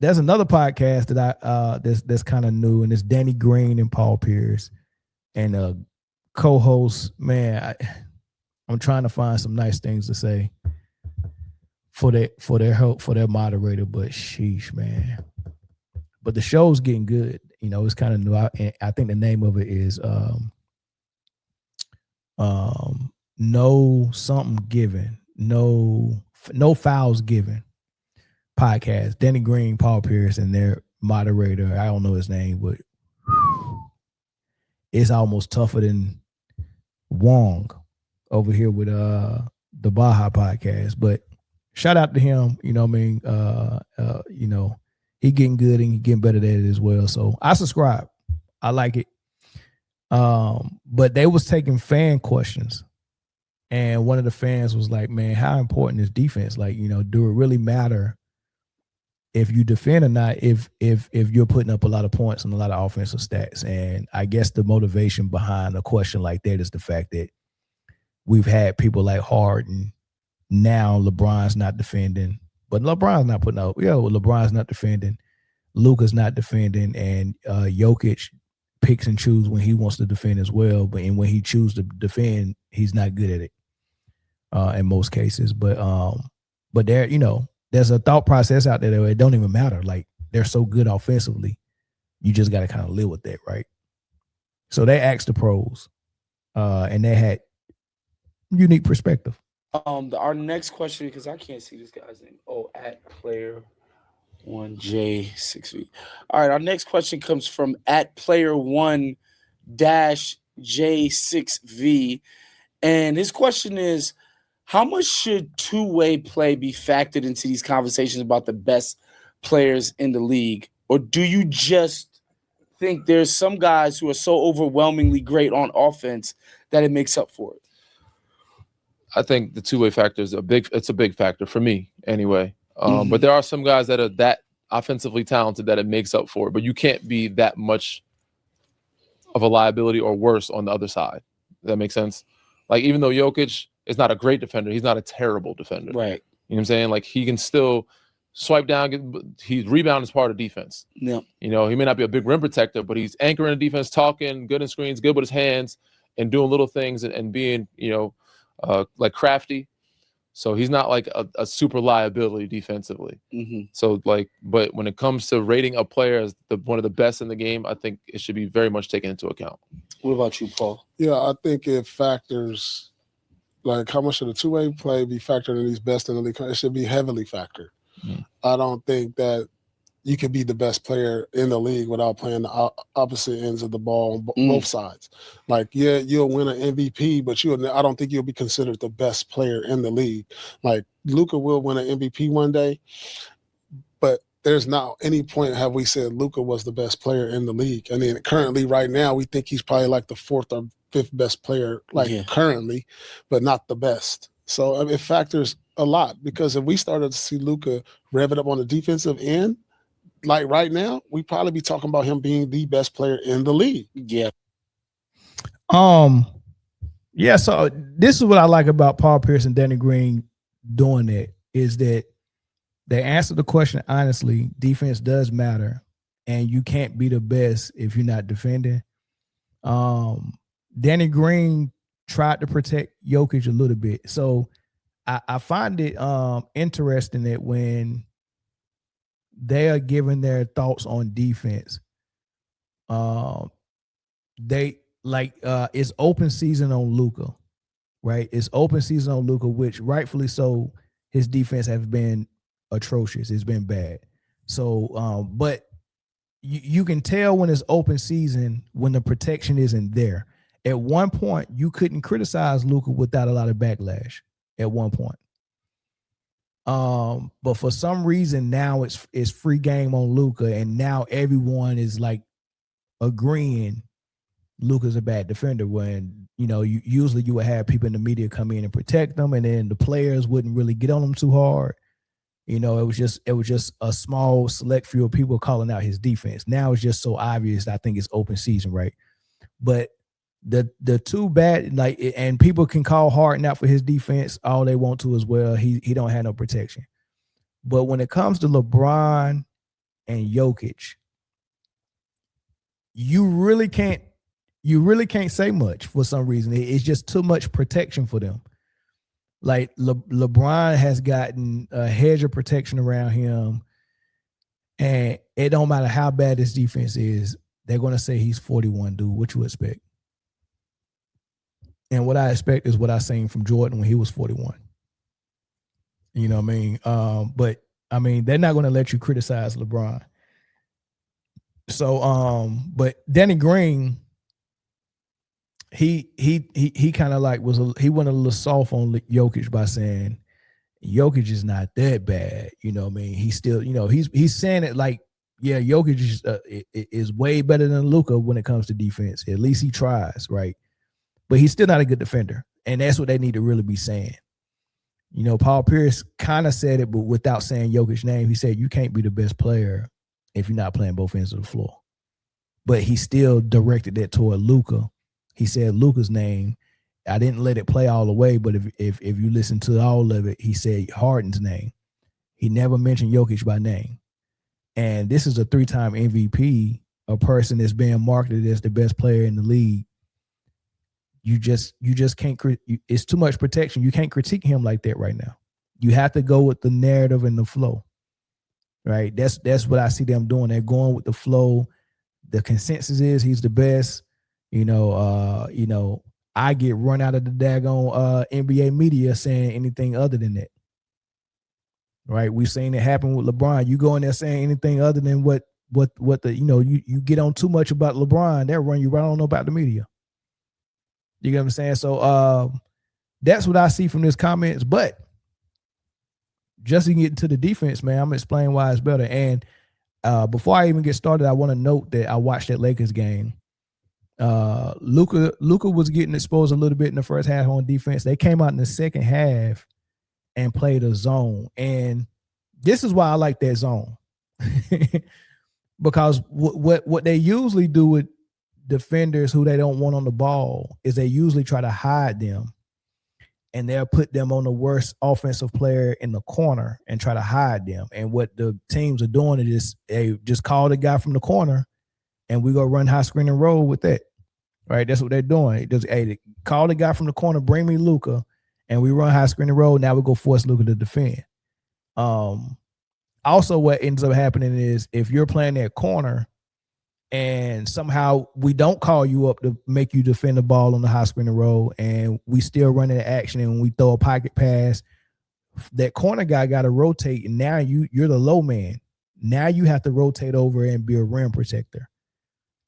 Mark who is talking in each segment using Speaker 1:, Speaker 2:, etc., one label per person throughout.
Speaker 1: there's another podcast that that's kind of new, and it's Danny Green and Paul Peirce, and co-host. Man, I'm trying to find some nice things to say for their help for their moderator, but sheesh, man. But the show's getting good. You know, it's kind of new. I think the name of it is no something given, no fouls given podcast. Danny Green, Paul Peirce, and their moderator, I don't know his name, but it's almost tougher than Wong over here with the Baja podcast. But shout out to him. You know what I mean? You know, he getting good and he getting better at it as well. So I subscribe. I like it. But they was taking fan questions. And one of the fans was like, man, how important is defense? Like, you know, do it really matter if you defend or not, if you're putting up a lot of points and a lot of offensive stats? And I guess the motivation behind a question like that is the fact that we've had people like Harden. Now LeBron's not defending, but LeBron's not putting up. Yeah, well, LeBron's not defending. Luka's not defending, and Jokic picks and chooses when he wants to defend as well. But when he chooses to defend, he's not good at it in most cases. But there, you know, there's a thought process out there that it don't even matter. Like, they're so good offensively, you just got to kind of live with that, right? So they asked the pros, and they had unique perspective.
Speaker 2: Our next question, because I can't see this guy's name. Oh, at player 1J6V. All right, our next question comes from at player 1-J6V, and his question is, how much should two-way play be factored into these conversations about the best players in the league? Or do you just think there's some guys who are so overwhelmingly great on offense that it makes up for it?
Speaker 3: I think the two-way factor is a big factor for me anyway. But there are some guys that are that offensively talented that it makes up for it. But you can't be that much of a liability or worse on the other side. Does that make sense? Like, even though Jokic is not a great defender, he's not a terrible defender.
Speaker 2: Right.
Speaker 3: You know what I'm saying? Like, he can still swipe down. His rebound is part of defense.
Speaker 2: Yeah.
Speaker 3: You know, he may not be a big rim protector, but he's anchoring the defense, talking, good in screens, good with his hands, and doing little things and being, you know, like crafty. So he's not like a super liability defensively. So like, but when it comes to rating a player as one of the best in the game, I think it should be very much taken into account.
Speaker 2: What about you, Paul?
Speaker 4: Yeah, I think it factors, like, how much should a two-way play be factored in these best in the league? It should be heavily factored. I don't think that you can be the best player in the league without playing the opposite ends of the ball on both sides. Like, yeah, you'll win an MVP, but I don't think you'll be considered the best player in the league. Like, Luka will win an MVP one day, but there's not any point have we said Luka was the best player in the league. I mean, currently right now, we think he's probably like the fourth or fifth best player, currently, but not the best. So it factors a lot, because if we started to see Luka rev it up on the defensive end, like right now, we probably be talking about him being the best player in the league.
Speaker 2: Yeah.
Speaker 1: Yeah, so this is what I like about Paul Peirce and Danny Green doing it, is that they answer the question honestly. Defense does matter, and you can't be the best if you're not defending. Danny Green tried to protect Jokic a little bit. So I find it interesting that when they are giving their thoughts on defense, they like it's open season on Luka, right? It's open season on Luka, which rightfully so, his defense has been atrocious. It's been bad. So, but you can tell when it's open season when the protection isn't there. At one point, you couldn't criticize Luka without a lot of backlash. At one point. But for some reason now it's free game on Luka, and now everyone is like agreeing Luka's a bad defender, when, you know, usually you would have people in the media come in and protect them, and then the players wouldn't really get on them too hard. You know, it was just a small select few of people calling out his defense. Now it's just so obvious. I think it's open season, right? But the two bad, like, and people can call Harden out for his defense all they want to as well. He don't have no protection. But when it comes to LeBron and Jokic, you really can't say much for some reason. It's just too much protection for them. Like LeBron has gotten a hedge of protection around him, and it don't matter how bad his defense is, they're going to say he's 41, dude. What you expect? And what I expect is what I seen from Jordan when he was 41. You know what I mean? But I mean, they're not going to let you criticize LeBron. So, but Danny Green, he kind of like he went a little soft on Jokic by saying Jokic is not that bad. You know what I mean? He's still, he's saying it like, yeah, Jokic is way better than Luka when it comes to defense. At least he tries, right? But he's still not a good defender. And that's what they need to really be saying. Paul Peirce kind of said it, but without saying Jokic's name. He said, you can't be the best player if you're not playing both ends of the floor. But he still directed that toward Luka. He said Luka's name. I didn't let it play all the way, but if you listen to all of it, he said Harden's name. He never mentioned Jokic by name. And this is a 3-time MVP, a person that's being marketed as the best player in the league. You just can't. It's too much protection. You can't critique him like that right now. You have to go with the narrative and the flow, right? That's what I see them doing. They're going with the flow. The consensus is he's the best. I get run out of the daggone NBA media saying anything other than that. Right? We've seen it happen with LeBron. You go in there saying anything other than what you get on too much about LeBron, they'll run you right on about the media. You get what I'm saying? So that's what I see from this comments. But just to get into the defense, man, I'm gonna explain why it's better. And before I even get started, I want to note that I watched that Lakers game. Luka was getting exposed a little bit in the first half on defense. They came out in the second half and played a zone. And this is why I like that zone. Because what they usually do with defenders who they don't want on the ball is they usually try to hide them, and they'll put them on the worst offensive player in the corner and try to hide them. And what the teams are doing is they just call the guy from the corner and we go run high screen and roll with that. Right? That's what they're doing. They call the guy from the corner, bring me Luka, and we run high screen and roll. Now we go force Luka to defend. Also, what ends up happening is if you're playing that corner and somehow we don't call you up to make you defend the ball on the high screen and roll, and we still run into action and we throw a pocket pass, that corner guy got to rotate, and now you're the low man. Now you have to rotate over and be a rim protector.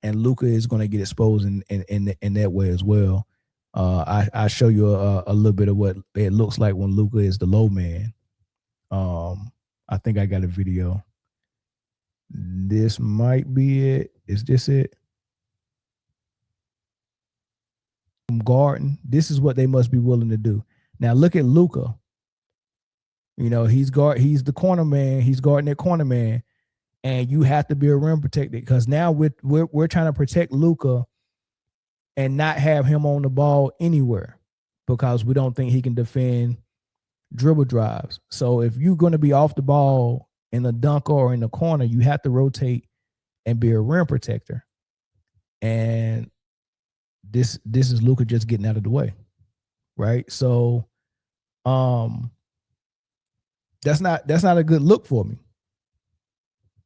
Speaker 1: And Luka is going to get exposed in that way as well. I show you a little bit of what it looks like when Luka is the low man. I think I got a video. This might be it. Is this it? From guarding. This is what they must be willing to do. Now look at Luka. He's the corner man. He's guarding that corner man. And you have to be a rim protector because now we're trying to protect Luka and not have him on the ball anywhere because we don't think he can defend dribble drives. So if you're going to be off the ball in the dunker or in the corner, you have to rotate and be a rim protector. And this is Luka just getting out of the way, right? So that's not a good look for me.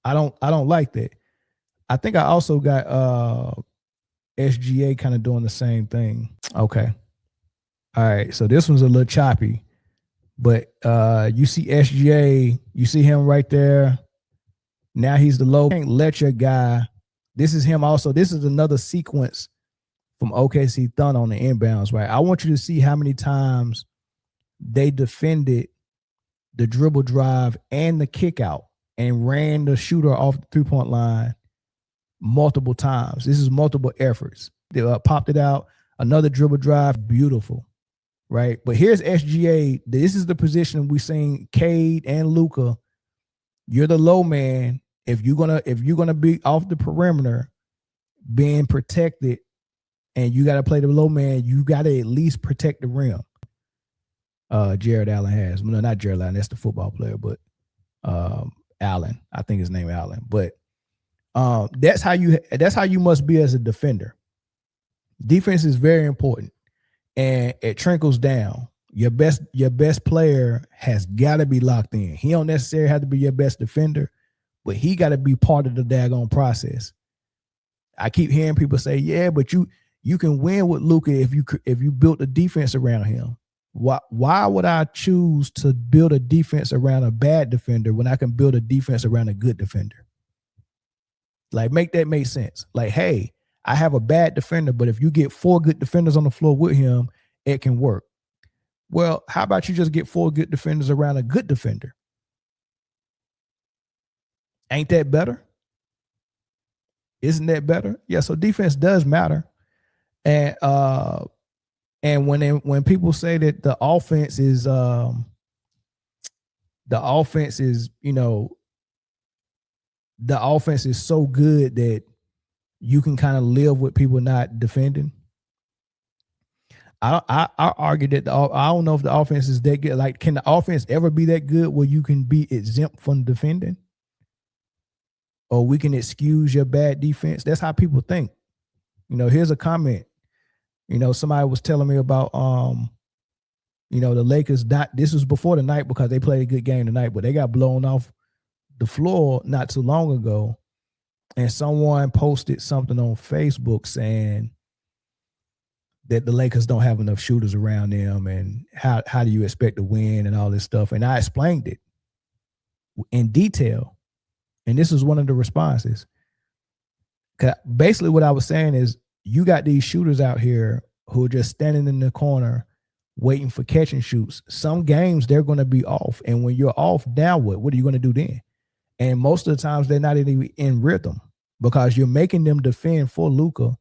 Speaker 1: I don't like that. I think I also got SGA kind of doing the same thing. Okay. All right. So this one's a little choppy, but you see SGA, you see him right there. Now he's the low. Can't let your guy. This is him also. This is another sequence from OKC Thunder on the inbounds, right? I want you to see how many times they defended the dribble drive and the kick out and ran the shooter off the three-point line multiple times. This is multiple efforts. They popped it out. Another dribble drive. Beautiful, right? But here's SGA. This is the position we seen Cade and Luka. You're the low man. If you're gonna be off the perimeter, being protected, and you got to play the low man, you got to at least protect the rim. Jared Allen has. No, not Jared Allen. That's the football player, but Allen. I think his name Allen. But that's how you must be as a defender. Defense is very important, and it trickles down. Your best player has got to be locked in. He don't necessarily have to be your best defender, but he got to be part of the daggone process. I keep hearing people say, "Yeah, but you can win with Luka if you built a defense around him." Why would I choose to build a defense around a bad defender when I can build a defense around a good defender? Like, make that make sense. Like, hey, I have a bad defender, but if you get 4 good defenders on the floor with him, it can work. Well, how about you just get 4 good defenders around a good defender? Ain't that better? Isn't that better? Yeah, so defense does matter. And when people say that the offense is so good that you can kind of live with people not defending. I argue that I don't know if the offense is that good. Like, can the offense ever be that good where you can be exempt from defending? Or we can excuse your bad defense? That's how people think. Here's a comment. Somebody was telling me about the Lakers. This was before the night because they played a good game tonight, but they got blown off the floor not too long ago. And someone posted something on Facebook saying that the Lakers don't have enough shooters around them, and how do you expect to win and all this stuff. And I explained it in detail. And this is one of the responses. Basically what I was saying is, you got these shooters out here who are just standing in the corner waiting for catch and shoots. Some games they're going to be off. And when you're off, now what are you going to do then? And most of the times they're not even in rhythm because you're making them defend for Luka.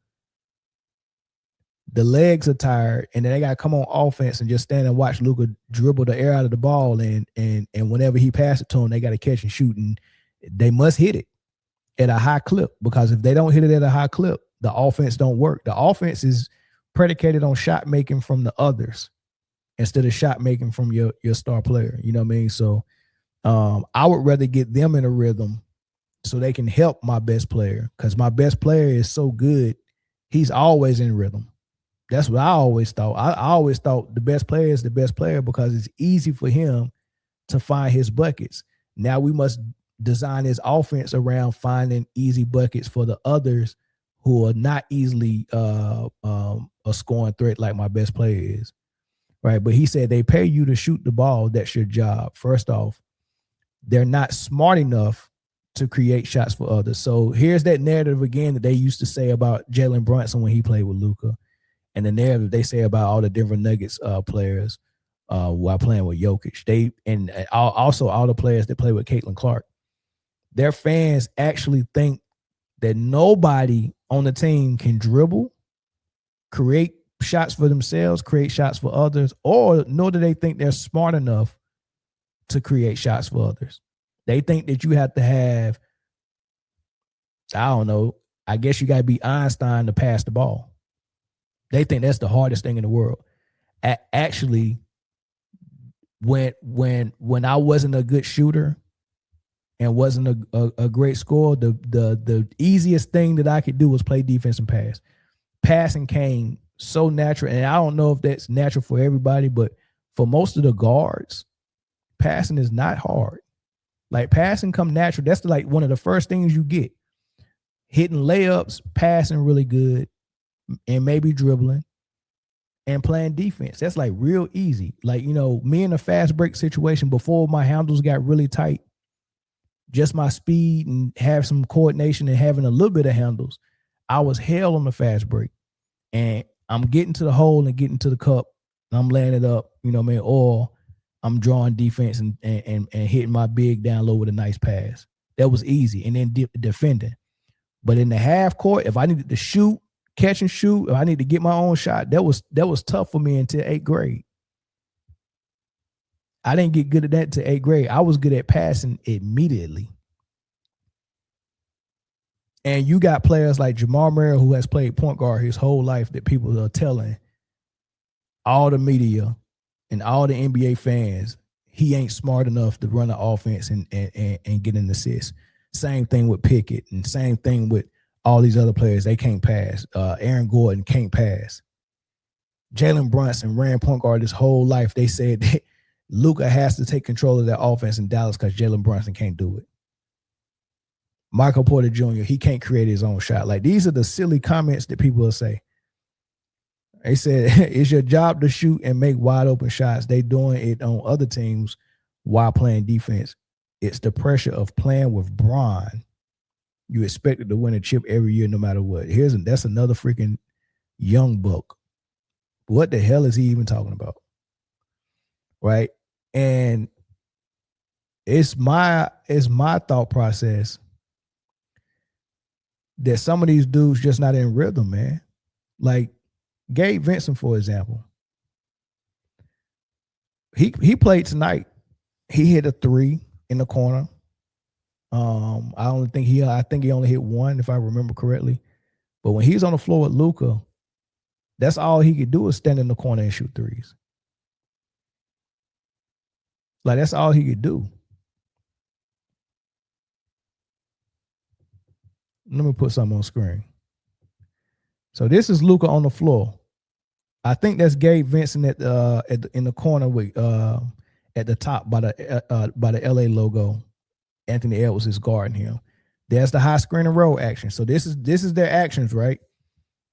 Speaker 1: The legs are tired, and then they got to come on offense and just stand and watch Luka dribble the air out of the ball. And whenever he passes it to them, they got to catch and shoot. And they must hit it at a high clip, because if they don't hit it at a high clip, the offense don't work. The offense is predicated on shot making from the others instead of shot making from your star player. You know what I mean? So I would rather get them in a rhythm so they can help my best player, because my best player is so good. He's always in rhythm. That's what I always thought. I always thought the best player is the best player because it's easy for him to find his buckets. Now we must design his offense around finding easy buckets for the others who are not easily a scoring threat like my best player is, right? But he said they pay you to shoot the ball. That's your job. First off, they're not smart enough to create shots for others. So here's that narrative again that they used to say about Jalen Brunson when he played with Luka, and the narrative they say about all the Denver Nuggets players while playing with Jokic. And also all the players that play with Caitlin Clark. Their fans actually think that nobody on the team can dribble, create shots for themselves, create shots for others, or nor do they think they're smart enough to create shots for others. They think that you have to have, I don't know, I guess you got to be Einstein to pass the ball. They think that's the hardest thing in the world. Actually, when I wasn't a good shooter and wasn't a great scorer, the easiest thing that I could do was play defense and pass. Passing came so natural, and I don't know if that's natural for everybody, but for most of the guards, passing is not hard. Like, passing come natural. That's like one of the first things you get. Hitting layups, passing really good, and maybe dribbling, and playing defense. That's like real easy. Like, me in a fast break situation before my handles got really tight, just my speed and have some coordination and having a little bit of handles, I was hell on the fast break. And I'm getting to the hole and getting to the cup, and I'm laying it up, or I'm drawing defense and hitting my big down low with a nice pass. That was easy. And then defending. But in the half court, if I needed to shoot, catch and shoot, if I need to get my own shot, that was tough for me until 8th grade. I didn't get good at that till 8th grade. I was good at passing immediately. And you got players like Jamal Murray, who has played point guard his whole life, that people are telling all the media and all the NBA fans he ain't smart enough to run the offense and get an assist. Same thing with Pickett, and same thing with all these other players. They can't pass. Aaron Gordon can't pass. Jalen Brunson ran point guard his whole life. They said that Luka has to take control of that offense in Dallas because Jalen Brunson can't do it. Michael Porter Jr., he can't create his own shot. Like, these are the silly comments that people will say. They said, it's your job to shoot and make wide open shots. They doing it on other teams while playing defense. It's the pressure of playing with Bron. You expected to win a chip every year no matter what. That's another freaking young buck. What the hell is he even talking about? Right? And it's my thought process that some of these dudes just not in rhythm, man. Like Gabe Vincent, for example. He played tonight. He hit a 3 in the corner. I think he only hit 1, if I remember correctly. But when he's on the floor with Luka, that's all he could do is stand in the corner and shoot threes. Like, that's all he could do. Let me put something on screen. So this is Luka on the floor. I think that's Gabe Vincent in the corner with at the top by the LA logo. Anthony Edwards is guarding him. There's the high screen and roll action. So this is their actions, right?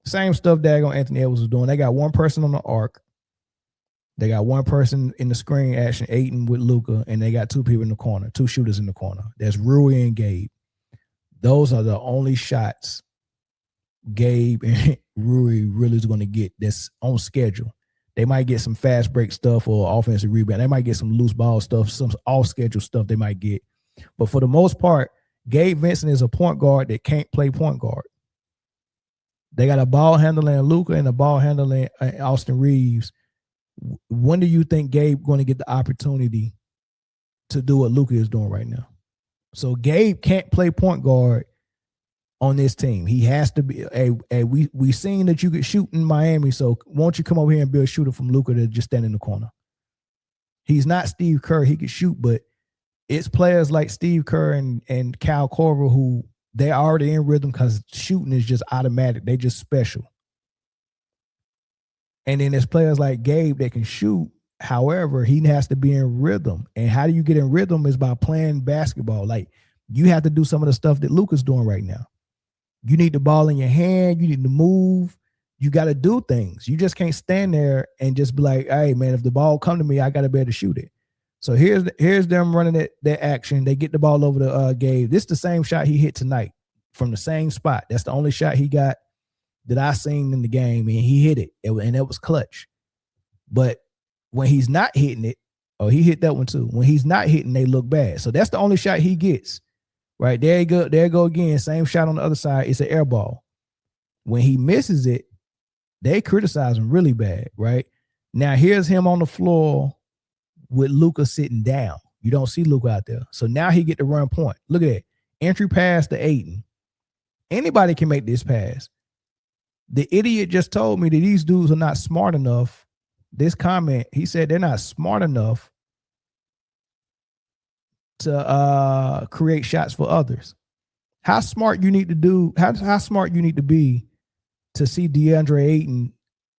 Speaker 1: Same stuff daggone Anthony Edwards was doing. They got one person on the arc. They got one person in the screen action, Ayton with Luka, and they got 2 people in the corner, 2 shooters in the corner. That's Rui and Gabe. Those are the only shots Gabe and Rui really is going to get that's on schedule. They might get some fast break stuff or offensive rebound. They might get some loose ball stuff, some off-schedule stuff they might get. But for the most part, Gabe Vincent is a point guard that can't play point guard. They got a ball handler in Luka and a ball handler in Austin Reeves. When do you think Gabe going to get the opportunity to do what Luka is doing right now? So Gabe can't play point guard on this team. He has to be we seen that you could shoot in Miami, so won't you come over here and be a shooter from Luka to just stand in the corner? He's not Steve Kerr. He can shoot, but it's players like Steve Kerr and Kyle Korver who they're already in rhythm because shooting is just automatic. They just special. And then there's players like Gabe that can shoot. However, he has to be in rhythm. And how do you get in rhythm is by playing basketball. Like, you have to do some of the stuff that Luka's doing right now. You need the ball in your hand. You need to move. You got to do things. You just can't stand there and just be like, hey, man, if the ball come to me, I got to be able to shoot it. So here's them running that action. They get the ball over to Gabe. This is the same shot he hit tonight from the same spot. That's the only shot he got that I seen in the game, and he hit it, and it was clutch. But when he's not hitting it, he hit that one too. When he's not hitting, they look bad. So that's the only shot he gets. Right, there you go. There you go again. Same shot on the other side. It's an air ball. When he misses it, they criticize him really bad, right? Now here's him on the floor with Luka sitting down. You don't see Luka out there. So now he get to run point. Look at that. Entry pass to Ayton. Anybody can make this pass. The idiot just told me that these dudes are not smart enough. This comment, he said they're not smart enough to create shots for others. How smart you need to do, how smart you need to be to see DeAndre Ayton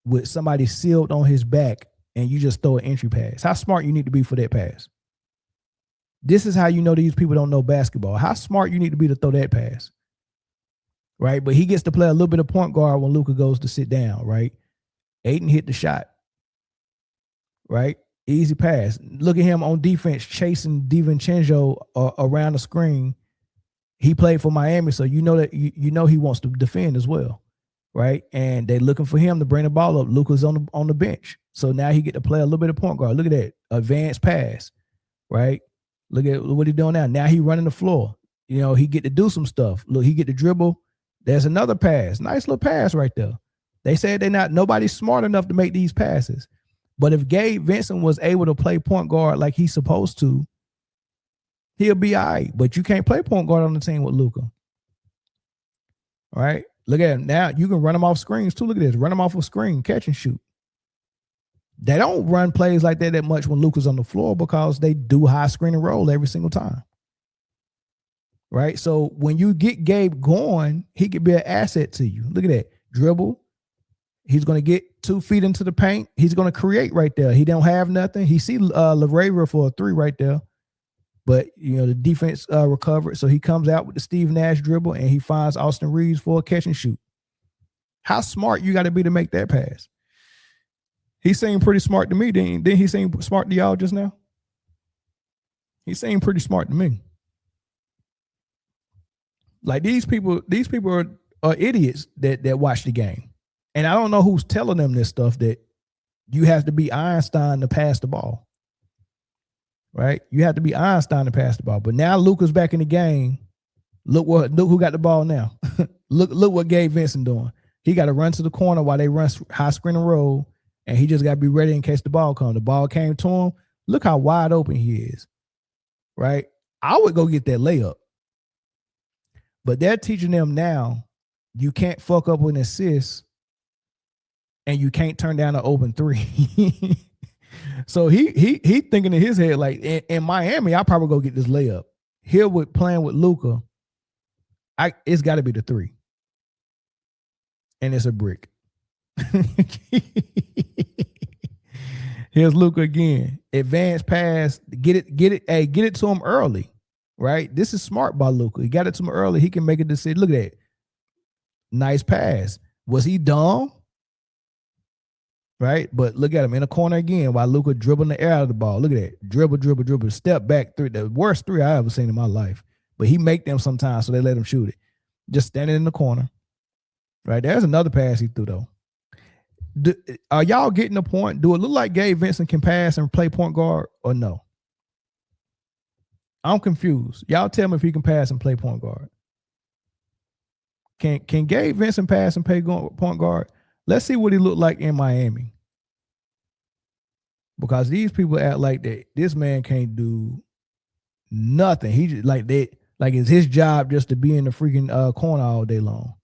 Speaker 1: with somebody sealed on his back and you just throw an entry pass. How smart you need to be for that pass. This is how you know these people don't know basketball. How smart you need to be to throw that pass. Right? But he gets to play a little bit of point guard when Luka goes to sit down, right? Ayton hit the shot. Right? Easy pass. Look at him on defense chasing DiVincenzo around the screen. He played for Miami, so you know that you know he wants to defend as well, right? And they're looking for him to bring the ball up. Luka's on the bench, so now he get to play a little bit of point guard. Look at that advanced pass, right? Look at what he's doing now. Now he running the floor. You know, he get to do some stuff. Look, he get to dribble. There's another pass. Nice little pass right there. They said nobody's smart enough to make these passes. But if Gabe Vincent was able to play point guard like he's supposed to, he'll be all right. But you can't play point guard on the team with Luka. All right? Look at him. Now you can run him off screens too. Look at this. Run him off a screen, catch and shoot. They don't run plays like that much when Luka's on the floor because they do high screen and roll every single time. Right? So when you get Gabe going, he could be an asset to you. Look at that. Dribble. He's going to get 2 feet into the paint. He's going to create right there. He don't have nothing. He see LaRaver for a 3 right there. But, the defense recovered. So he comes out with the Steve Nash dribble and he finds Austin Reeves for a catch and shoot. How smart you got to be to make that pass? He seemed pretty smart to me. Didn't he seem smart to y'all just now? He seemed pretty smart to me. Like these people are idiots that watch the game. And I don't know who's telling them this stuff that you have to be Einstein to pass the ball. Right? You have to be Einstein to pass the ball. But now Luka's back in the game. Look who got the ball now. look what Gabe Vincent doing. He got to run to the corner while they run high screen and roll, and he just got to be ready in case the ball comes. The ball came to him. Look how wide open he is. Right? I would go get that layup. But they're teaching them now you can't fuck up with an assist and you can't turn down an open 3. So he thinking in his head, like in Miami, I'll probably go get this layup. Here with playing with Luka, it's got to be the 3. And it's a brick. Here's Luka again. Advanced pass. Get it to him early. Right? This is smart by Luka. He got it to him early. He can make a decision. Look at that. Nice pass. Was he dumb? Right? But look at him in the corner again while Luka dribbling the air out of the ball. Look at that. Dribble. Step back 3. The worst 3 I ever seen in my life. But he make them sometimes, so they let him shoot it. Just standing in the corner. Right? There's another pass he threw, though. Are y'all getting the point? Do it look like Gabe Vincent can pass and play point guard or no? I'm confused. Y'all tell me if he can pass and play point guard. Can Gabe Vincent pass and play point guard? Let's see what he looked like in Miami. Because these people act like that this man can't do nothing. He just like it's his job just to be in the freaking corner all day long.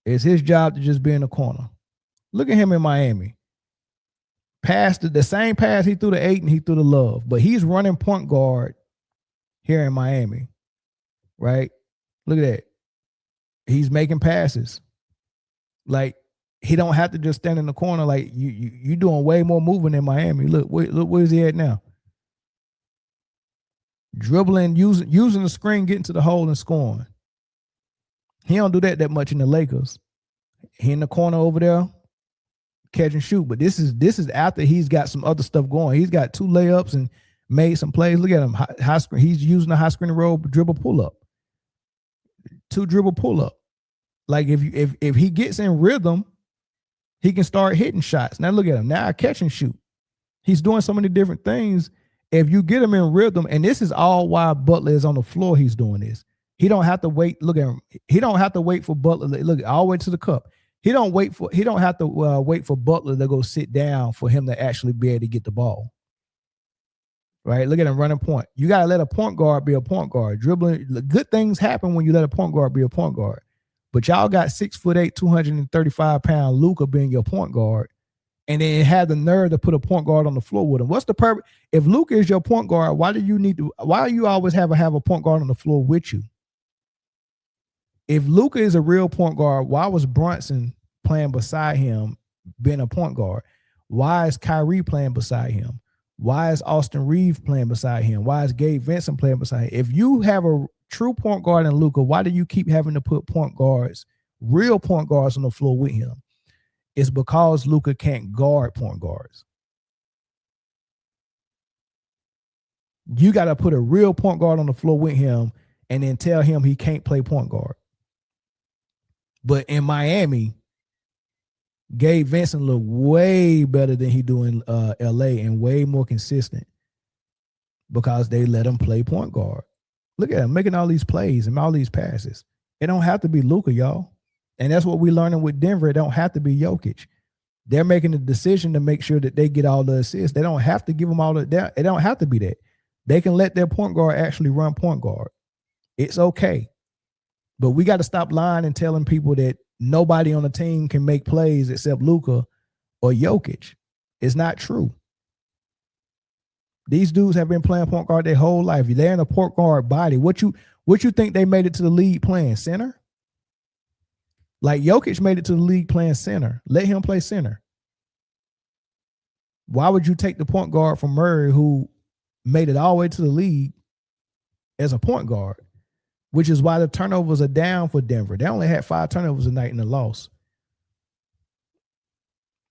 Speaker 1: It's his job to just be in the corner. Look at him in Miami. Passed the same pass he threw to Ayton, he threw to Love, but he's running point guard here in Miami, right? Look at that. He's making passes. Like he don't have to just stand in the corner. Like you doing way more moving in Miami. Look where's he at now? Dribbling, using the screen, getting to the hole and scoring. He don't do that much in the Lakers. He in the corner over there, catch and shoot. But this is after he's got some other stuff going. He's got 2 layups and made some plays. Look at him, high screen. He's using the high screen roll, dribble pull up, 2 dribble pull up. Like if he gets in rhythm, he can start hitting shots. Now look at him now, catch and shoot. He's doing so many different things. If you get him in rhythm, and this is all why Butler is on the floor, he's doing this. He don't have to wait. Look at him. He don't have to wait for Butler. Look, all the way to the cup. He don't have to wait for Butler to go sit down for him to actually be able to get the ball. Right? Look at him running point. You got to let a point guard be a point guard. Dribbling, good things happen when you let a point guard be a point guard. But y'all got 6'8", 235-pound Luka being your point guard, and then had the nerve to put a point guard on the floor with him. What's the purpose? If Luka is your point guard, why do you always have a point guard on the floor with you? If Luka is a real point guard, why was Brunson playing beside him being a point guard? Why is Kyrie playing beside him? Why is Austin Reeves playing beside him? Why is Gabe Vincent playing beside him? If you have a true point guard in Luka, why do you keep having to put point guards, real point guards on the floor with him? It's because Luka can't guard point guards. You got to put a real point guard on the floor with him and then tell him he can't play point guard. But in Miami, Gabe Vincent looked way better than he do in LA and way more consistent because they let him play point guard. Look at him making all these plays and all these passes. It don't have to be Luka, y'all. And that's what we're learning with Denver. It don't have to be Jokic. They're making the decision to make sure that they get all the assists. They don't have to give them all the. It don't have to be that. They can let their point guard actually run point guard. It's okay. But we got to stop lying and telling people that nobody on the team can make plays except Luka or Jokic. It's not true. These dudes have been playing point guard their whole life. They're in a point guard body. What you think they made it to the league playing center? Like Jokic made it to the league playing center. Let him play center. Why would you take the point guard from Murray, who made it all the way to the league as a point guard? Which is why the turnovers are down for Denver. They only had 5 turnovers a night in the loss.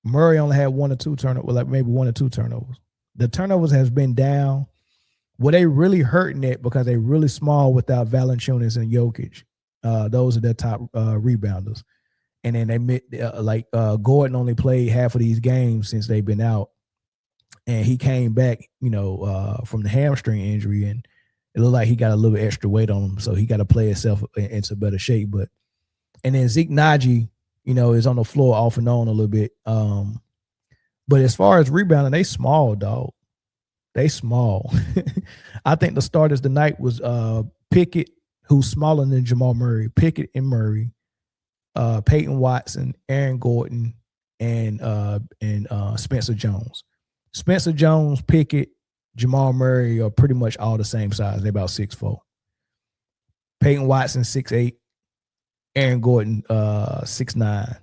Speaker 1: Murray only had 1 or 2 turnovers, like maybe 1 or 2 turnovers. The turnovers has been down. Well, they really hurting it because they're really small without Valanciunas and Jokic. Those are their top rebounders. And then they Gordon only played half of these games since they've been out. And he came back, from the hamstring injury, and it looked like he got a little extra weight on him. So he got to play himself into better shape. And then Zeke Naji, is on the floor off and on a little bit. But as far as rebounding, they small, dog. They small. I think the starters tonight was Pickett, who's smaller than Jamal Murray, Pickett and Murray, Peyton Watson, Aaron Gordon, and Spencer Jones. Spencer Jones, Pickett, Jamal Murray are pretty much all the same size. They're about 6'4". Peyton Watson, 6'8". Aaron Gordon, 6'9".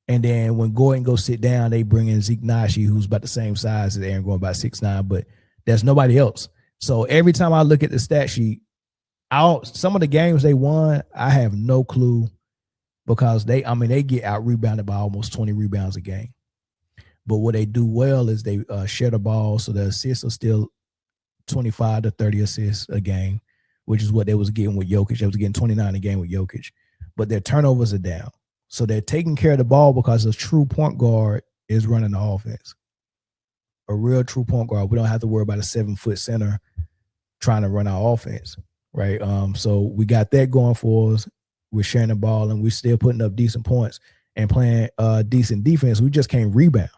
Speaker 1: And then when Gordon goes sit down, they bring in Zeke Naji, who's about the same size as Aaron Gordon, about 6'9", but there's nobody else. So every time I look at the stat sheet, some of the games they won, I have no clue, because they get out rebounded by almost 20 rebounds a game. But what they do well is they share the ball, so the assists are still 25 to 30 assists a game, which is what they was getting with Jokic. They was getting 29 a game with Jokic, but their turnovers are down. So they're taking care of the ball because a true point guard is running the offense. A real true point guard. We don't have to worry about a 7-foot center trying to run our offense, right? So we got that going for us. We're sharing the ball, and we're still putting up decent points and playing decent defense. We just can't rebound.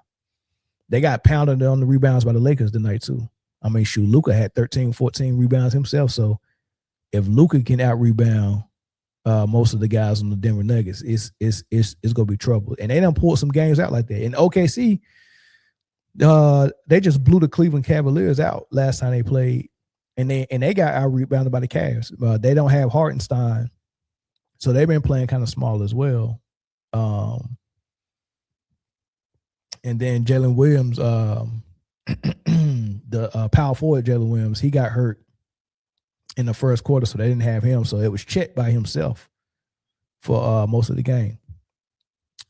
Speaker 1: They got pounded on the rebounds by the Lakers tonight too. Luka had 13, 14 rebounds himself. So if Luka can out-rebound most of the guys on the Denver Nuggets, it's gonna be trouble. And they done pulled some games out like that. In OKC, they just blew the Cleveland Cavaliers out last time they played, and they got out rebounded by the Cavs. They don't have Hartenstein, so they've been playing kind of small as well. And then Jalen Williams, the power forward Jalen Williams, he got hurt in the first quarter, so they didn't have him. So it was Chet by himself for most of the game.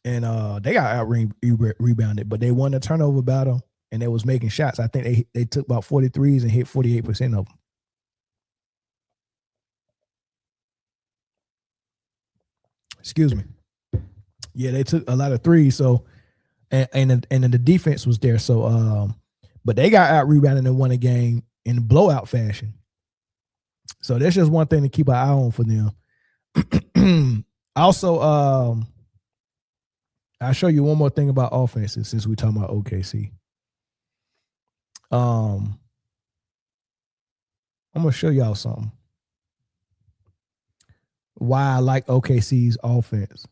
Speaker 1: And they got out rebounded, but they won the turnover battle, and they was making shots. I think they took about 43s and hit 48% of them. Excuse me. Yeah, they took a lot of threes. So and then the defense was there. So but they got out rebounded and won a game in blowout fashion. So that's just one thing to keep an eye on for them. Also, I'll show you one more thing about offenses since we're talking about OKC. I'm gonna show y'all something. Why I like OKC's offense.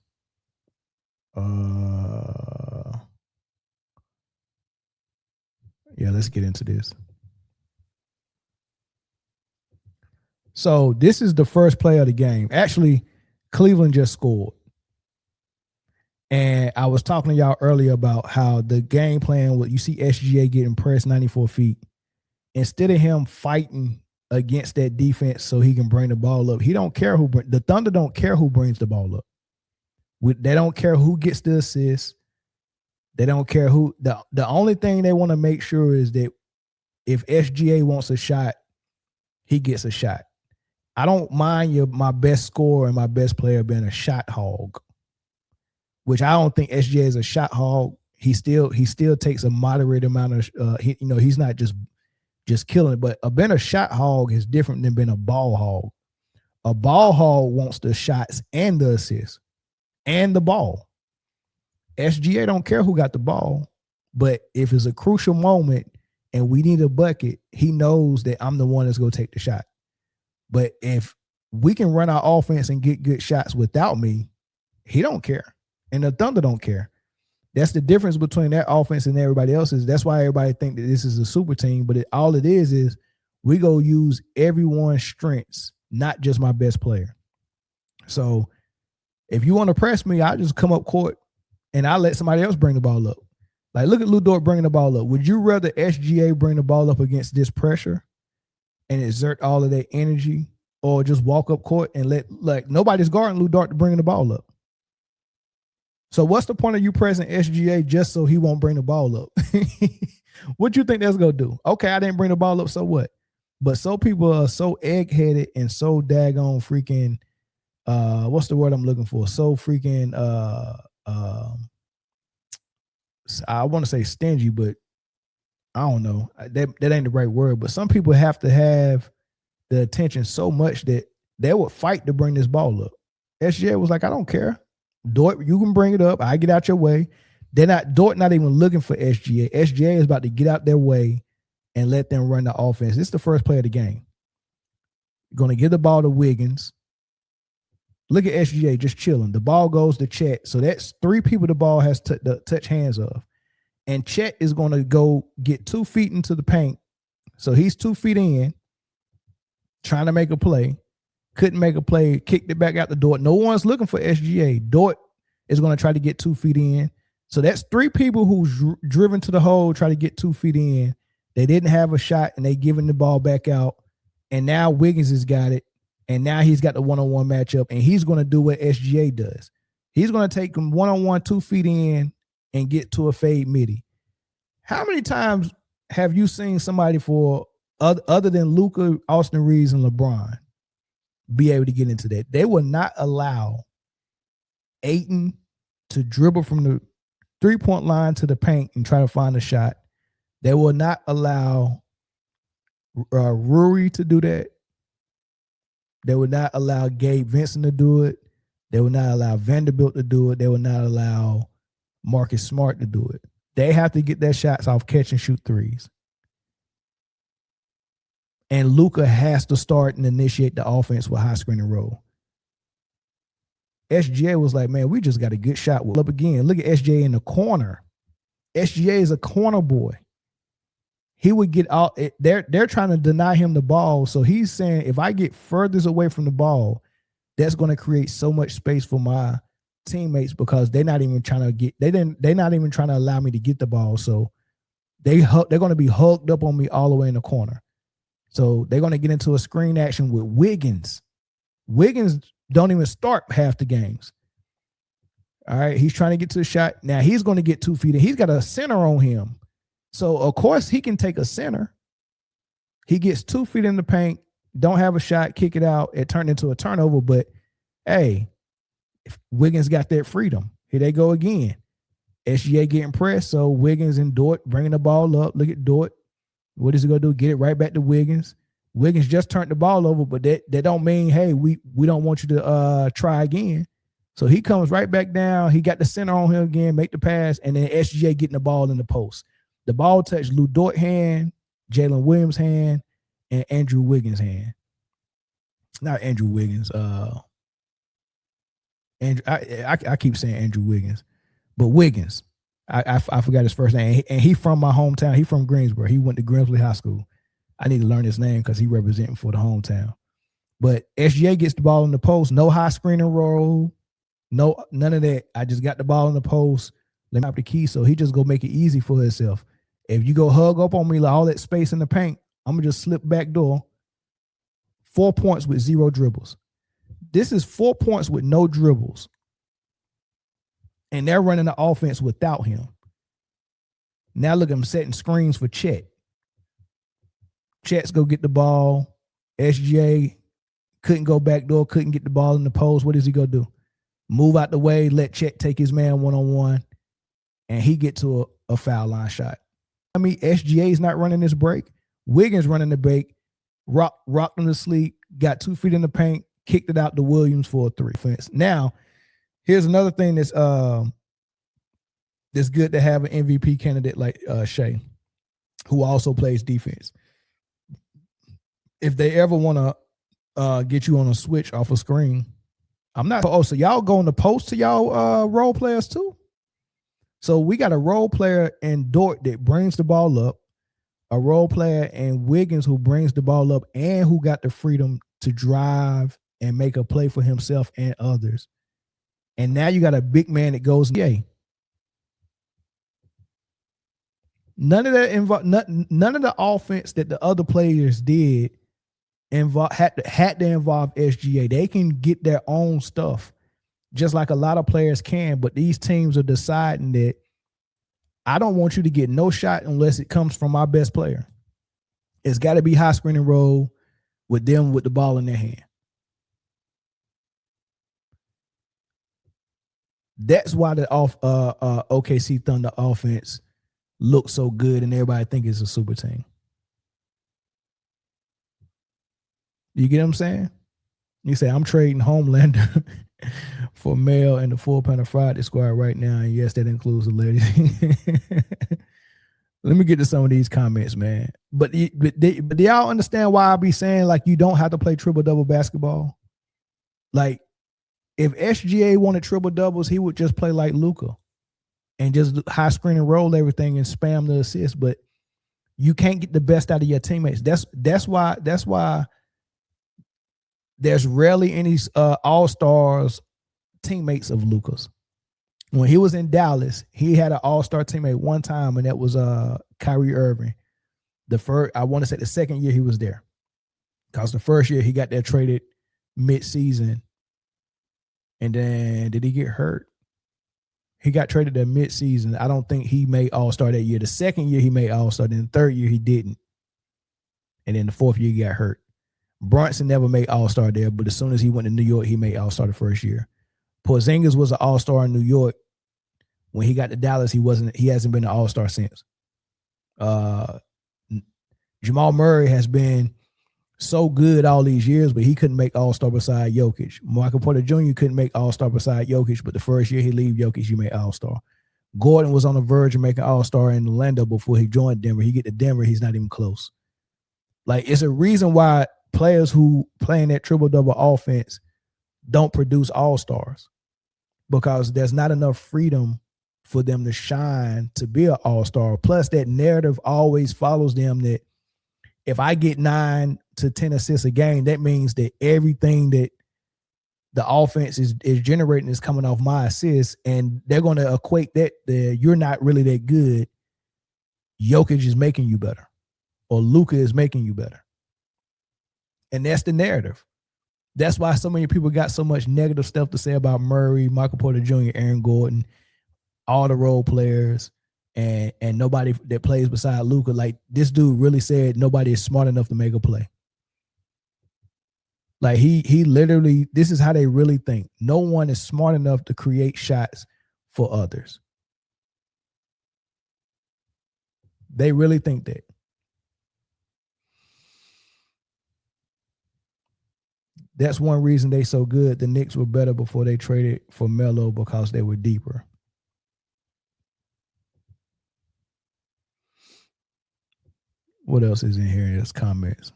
Speaker 1: Yeah, let's get into this. So this is the first play of the game. Actually, Cleveland just scored. And I was talking to y'all earlier about how the game plan, you see SGA getting pressed 94 feet. Instead of him fighting against that defense so he can bring the ball up, he don't care the Thunder don't care who brings the ball up. They don't care who gets the assist. They don't care who. The only thing they want to make sure is that if SGA wants a shot, he gets a shot. I don't mind my best scorer and my best player being a shot hog, which I don't think SGA is a shot hog. He still takes a moderate amount of he's not just killing it, but being a shot hog is different than being a ball hog. A ball hog wants the shots and the assists and the ball. SGA don't care who got the ball, but if it's a crucial moment and we need a bucket, he knows that I'm the one that's going to take the shot. But if we can run our offense and get good shots without me, he don't care. And the Thunder don't care. That's the difference between that offense and everybody else's. That's why everybody think that this is a super team. But all it is we go use everyone's strengths, not just my best player. So if you want to press me, I just come up court and I let somebody else bring the ball up. Like, look at Lu Dort bringing the ball up. Would you rather SGA bring the ball up against this pressure and exert all of that energy, or just walk up court and nobody's guarding Lu Dort to bring the ball up? So what's the point of you pressing SGA just so he won't bring the ball up? What you think that's going to do? Okay, I didn't bring the ball up, so what? But so people are so egg-headed and so daggone freaking, what's the word I'm looking for? So freaking, I want to say stingy, but I don't know. That ain't the right word. But some people have to have the attention so much that they would fight to bring this ball up. SGA was like, I don't care. Dort, you can bring it up. I get out your way. Dort not even looking for SGA. SGA is about to get out their way and let them run the offense. This is the first play of the game. Going to give the ball to Wiggins. Look at SGA just chilling. The ball goes to Chet. So that's 3 people the ball has touch hands of. And Chet is going to go get 2 feet into the paint. So he's 2 feet in, trying to make a play. Couldn't make a play, kicked it back out the door. No one's looking for SGA. Dort is going to try to get 2 feet in. So that's 3 people who's driven to the hole, try to get 2 feet in. They didn't have a shot, and they giving the ball back out. And now Wiggins has got it. And now he's got the one-on-one matchup, and he's going to do what SGA does. He's going to take him one-on-one 2 feet in and get to a fade midi. How many times have you seen somebody for other than Luka, Austin Reeves, and LeBron be able to get into that? They will not allow Ayton to dribble from the 3-point line to the paint and try to find a shot. They will not allow Rui to do that. They will not allow Gabe Vincent to do it. They will not allow Vanderbilt to do it. They will not allow Marcus Smart to do it. They have to get their shots off catch and shoot threes. And Luka has to start and initiate the offense with high screen and roll. SGA was like, man, we just got a good shot. Up again. Look at SGA in the corner. SGA is a corner boy. He would get out. They're trying to deny him the ball. So he's saying, if I get furthest away from the ball, that's going to create so much space for my teammates, because they're not even trying to they're not even trying to allow me to get the ball. So they're going to be hugged up on me all the way in the corner. So they're going to get into a screen action with Wiggins. Wiggins don't even start half the games. All right. He's trying to get to the shot. Now he's going to get 2 feet in. He's got a center on him. So, of course, he can take a center. He gets 2 feet in the paint, don't have a shot, kick it out. It turned into a turnover. But, hey, if Wiggins got that freedom. Here they go again. SGA getting pressed. So, Wiggins and Dort bringing the ball up. Look at Dort. What is he going to do? Get it right back to Wiggins. Wiggins just turned the ball over, but that don't mean, hey, we don't want you to try again. So, he comes right back down. He got the center on him again, make the pass, and then SGA getting the ball in the post. The ball touched Lu Dort hand, Jalen Williams' hand, and Andrew Wiggins' hand. Not Andrew Wiggins. Andrew. I keep saying Andrew Wiggins, but Wiggins. I forgot his first name. And he from my hometown. He from Greensboro. He went to Grimsley High School. I need to learn his name because he representing for the hometown. But SGA gets the ball in the post. No high screen and roll. No, none of that. I just got the ball in the post. Let me have the key. So he just go make it easy for himself. If you go hug up on me like all that space in the paint, I'm going to just slip back door. 4 points with 0 dribbles. This is 4 points with no dribbles. And they're running the offense without him. Now look at him setting screens for Chet. Chet's go get the ball. SGA couldn't go back door, couldn't get the ball in the post. What is he going to do? Move out the way, let Chet take his man one-on-one, and he get to a foul line shot. I mean, SGA is not running this break. Wiggins running the break, rocked him to sleep, got 2 feet in the paint, kicked it out to Williams for a 3. Now, here's another thing that's good to have an MVP candidate like Shea, who also plays defense. If they ever want to get you on a switch off a screen, I'm not. Oh, so y'all go in the post to y'all role players too? So we got a role player in Dort that brings the ball up, a role player in Wiggins who brings the ball up and who got the freedom to drive and make a play for himself and others. And now you got a big man that goes, yay. None of that none of the offense that the other players did had to involve SGA. They can get their own stuff, just like a lot of players can. But these teams are deciding that I don't want you to get no shot unless it comes from my best player. It's got to be high screen and roll with them with the ball in their hand. That's why the OKC Thunder offense looks so good and everybody think it's a super team. You get what I'm saying? You say, I'm trading Homelander for Mel and the Full Panther Friday squad right now. And yes, that includes the lady. Let me get to some of these comments, man. But do y'all understand why I be saying, like, you don't have to play triple-double basketball? Like, if SGA wanted triple-doubles, he would just play like Luka and just high screen and roll everything and spam the assists. But you can't get the best out of your teammates. That's why there's rarely any all-stars teammates of Luka's. When he was in Dallas, he had an all-star teammate one time, and that was Kyrie Irving. I want to say the second year he was there. Because the first year he got there traded mid-season. And then did he get hurt? He got traded there mid-season. I don't think he made all-star that year. The second year he made all-star. Then the third year he didn't. And then the fourth year he got hurt. Brunson never made all-star there, but as soon as he went to New York, he made all-star the first year. Porzingis was an all-star in New York. When he got to Dallas, he hasn't been an all-star since. Jamal Murray has been so good all these years, but he couldn't make all-star beside Jokic. Michael Porter Jr. couldn't make all-star beside Jokic, but the first year he leave Jokic, he made all-star. Gordon was on the verge of making all-star in Orlando before he joined Denver. He get to Denver, he's not even close. Like, it's a reason why players who play in that triple-double offense don't produce all-stars, because there's not enough freedom for them to shine to be an all-star. Plus, that narrative always follows them that if I get 9 to 10 assists a game, that means that everything that the offense is generating is coming off my assists, and they're going to equate that you're not really that good. Jokic is making you better, or Luka is making you better. And that's the narrative. That's why so many people got so much negative stuff to say about Murray, Michael Porter Jr., Aaron Gordon, all the role players, and nobody that plays beside Luka. Like, this dude really said nobody is smart enough to make a play. Like, he literally, this is how they really think. No one is smart enough to create shots for others. They really think that. That's one reason they so good. The Knicks were better before they traded for Melo, because they were deeper. What else is in here in his comments?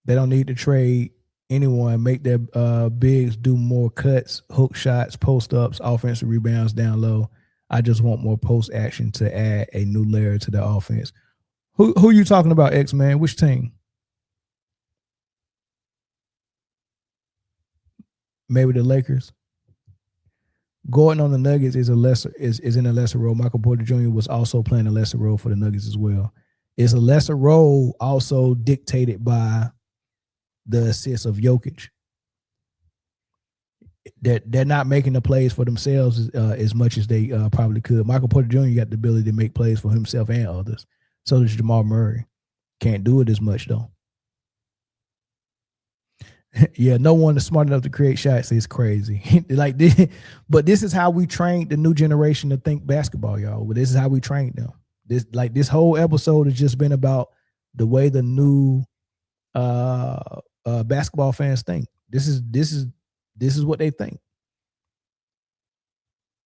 Speaker 1: They don't need to trade anyone. Make their bigs do more cuts, hook shots, post-ups, offensive rebounds down low. I just want more post action to add a new layer to the offense. Who you talking about, X-Man? Which team? Maybe the Lakers. Gordon on the Nuggets is in a lesser role. Michael Porter Jr. was also playing a lesser role for the Nuggets as well. It's a lesser role also dictated by the assists of Jokic. They're not making the plays for themselves as much as they probably could. Michael Porter Jr. got the ability to make plays for himself and others. So does Jamal Murray. Can't do it as much, though. Yeah, no one is smart enough to create shots. It's crazy. Like this, but this is how we trained the new generation to think basketball, y'all. But this is how we trained them. This whole episode has just been about the way the new basketball fans think. This is what they think.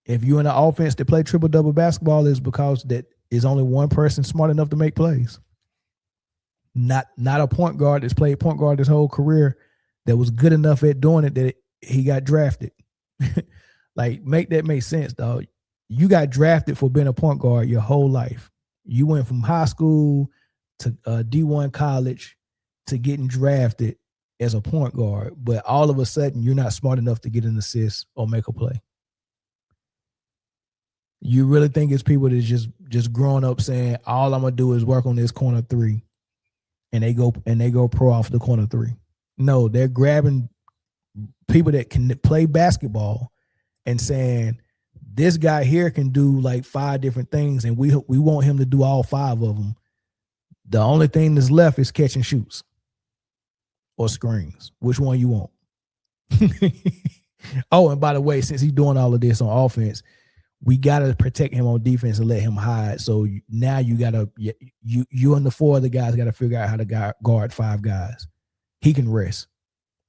Speaker 1: If you're in an offense that play triple-double basketball, is because that is only one person smart enough to make plays. Not a point guard that's played point guard his whole career that was good enough at doing it that he got drafted. Like, make that make sense, dog. You got drafted for being a point guard your whole life. You went from high school to D1 college to getting drafted as a point guard, but all of a sudden you're not smart enough to get an assist or make a play. You really think it's people that's just growing up saying, all I'm gonna do is work on this corner three, and they go pro off the corner three. No, they're grabbing people that can play basketball and saying, this guy here can do like 5 different things, and we want him to do all 5 of them. The only thing that's left is catch and shoots or screens. Which one you want? Oh, and by the way, since he's doing all of this on offense, we got to protect him on defense and let him hide. So now you and the 4 other guys got to figure out how to guard 5 guys. He can rest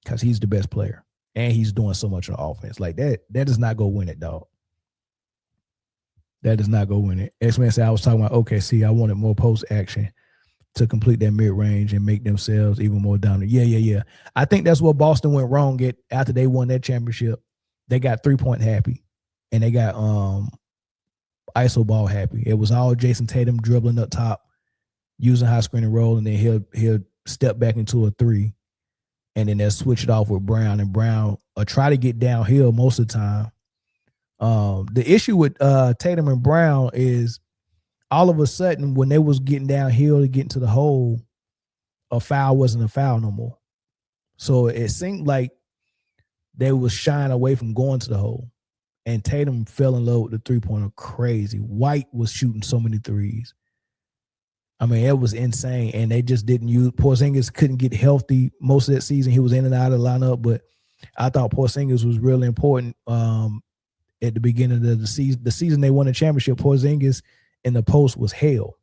Speaker 1: because he's the best player, and he's doing so much on offense. Like that does not go win it, dog. That does not go win it. X-Man said, I was talking about OKC. I wanted more post action to complete that mid-range and make themselves even more dominant. Yeah. I think that's what Boston went wrong after they won that championship. They got 3-point happy, and they got ISO ball happy. It was all Jason Tatum dribbling up top, using high screen and roll, and then he'll step back into a 3, and then they'll switch it off with Brown, and Brown try to get downhill most of the time. The issue with Tatum and Brown is all of a sudden when they was getting downhill to get into the hole, a foul wasn't a foul no more. So it seemed like they was shying away from going to the hole. And Tatum fell in love with the 3-pointer crazy. White was shooting so many threes. I mean, it was insane. And they just didn't use Porzingis couldn't get healthy most of that season. He was in and out of the lineup, but I thought Porzingis was really important. At the beginning of the season they won the championship, Porzingis in the post was hell.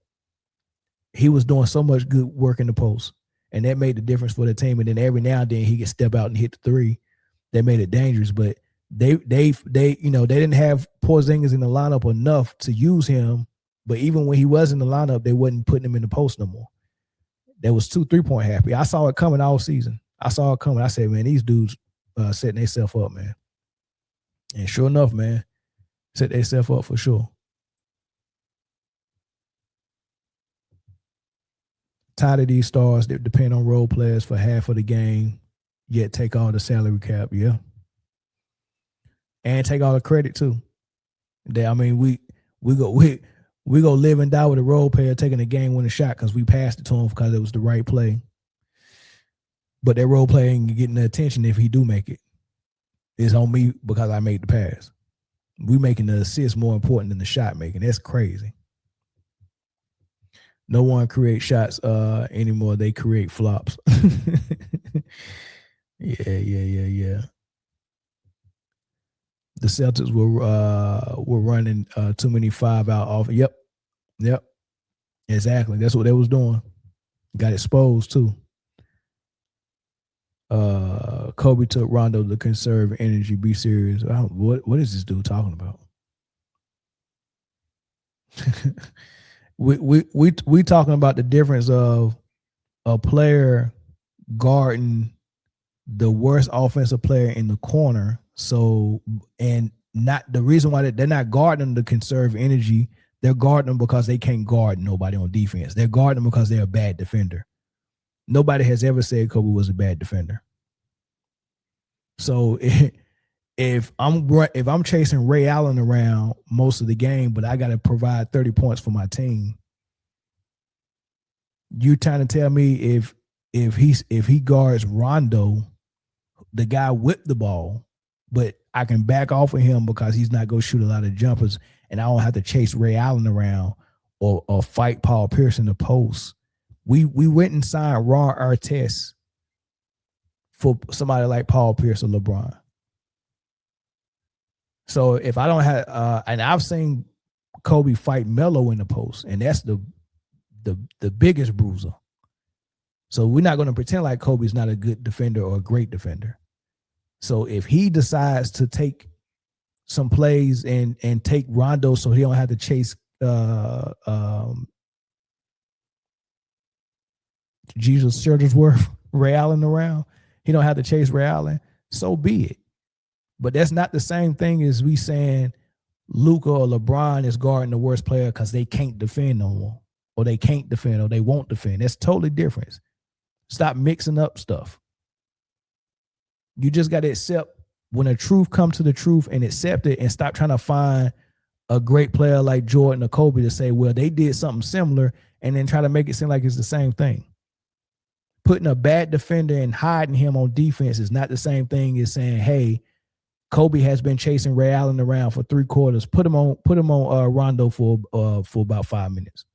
Speaker 1: He was doing so much good work in the post, and that made the difference for the team. And then every now and then he could step out and hit the 3. That made it dangerous, but they didn't have Porzingis in the lineup enough to use him. But even when he was in the lineup, they wasn't putting him in the post no more. There was 2 3-point happy. I saw it coming all season. I saw it coming. I said, man, these dudes setting themselves up, man. And sure enough, man, set themselves up for sure. Tired of these stars that depend on role players for half of the game, yet take all the salary cap, yeah. And take all the credit too. I mean, we go live and die with a role player taking a game-winning shot because we passed it to him because it was the right play. But that role player ain't getting the attention if he do make it. It's on me because I made the pass. We making the assist more important than the shot making. That's crazy. No one creates shots anymore. They create flops. Yeah. The Celtics were running too many 5-out off. Yep. Exactly. That's what they was doing. Got exposed too. Kobe took Rondo to conserve energy. Be serious. What is this dude talking about? we talking about the difference of a player guarding the worst offensive player in the corner. So, and not the reason why they're not guarding them to conserve energy. They're guarding them because they can't guard nobody on defense. They're guarding them because they're a bad defender. Nobody has ever said Kobe was a bad defender. So if I'm chasing Ray Allen around most of the game, but I got to provide 30 points for my team, you trying to tell me if he guards Rondo, the guy whipped the ball, but I can back off of him because he's not going to shoot a lot of jumpers, and I don't have to chase Ray Allen around or fight Paul Peirce in the post. We went and signed Ron Artest for somebody like Paul Peirce or LeBron. So if I don't have, and I've seen Kobe fight Melo in the post, and that's the biggest bruiser. So we're not going to pretend like Kobe's not a good defender or a great defender. So if he decides to take some plays and take Rondo so he don't have to chase Jesus Shuttlesworth, Ray Allen around, he don't have to chase Ray Allen, so be it. But that's not the same thing as we saying Luka or LeBron is guarding the worst player because they can't defend no more, or they can't defend, or they won't defend. That's totally different. Stop mixing up stuff. You just got to accept when the truth comes to the truth and accept it, and stop trying to find a great player like Jordan or Kobe to say, well, they did something similar, and then try to make it seem like it's the same thing. Putting a bad defender and hiding him on defense is not the same thing as saying, hey, Kobe has been chasing Ray Allen around for 3 quarters. Put him on Rondo for about 5 minutes.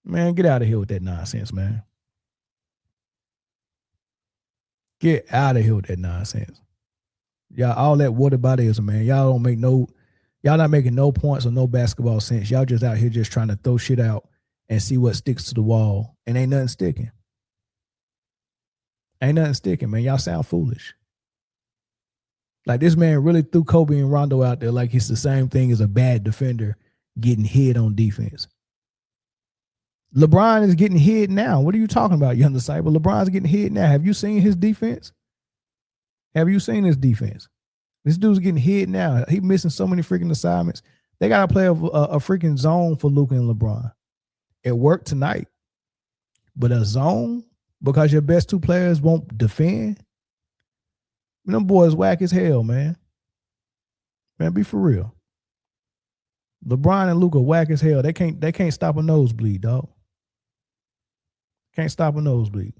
Speaker 1: Man, get out of here with that nonsense, man. Get out of here with that nonsense. Y'all, all that whataboutism, man. Y'all not making no points or no basketball sense. Y'all just out here just trying to throw shit out and see what sticks to the wall. And ain't nothing sticking. Ain't nothing sticking, man. Y'all sound foolish. Like, this man really threw Kobe and Rondo out there like it's the same thing as a bad defender getting hit on defense. LeBron is getting hit now. What are you talking about, young disciple? LeBron's getting hit now. Have you seen his defense? Have you seen his defense? This dude's getting hit now. He missing so many freaking assignments. They got to play a freaking zone for Luka and LeBron. It worked tonight. But a zone, because your best 2 players won't defend, them boys whack as hell, man. Man, be for real. LeBron and Luka whack as hell. They can't stop a nosebleed, dog. Can't stop a nosebleed.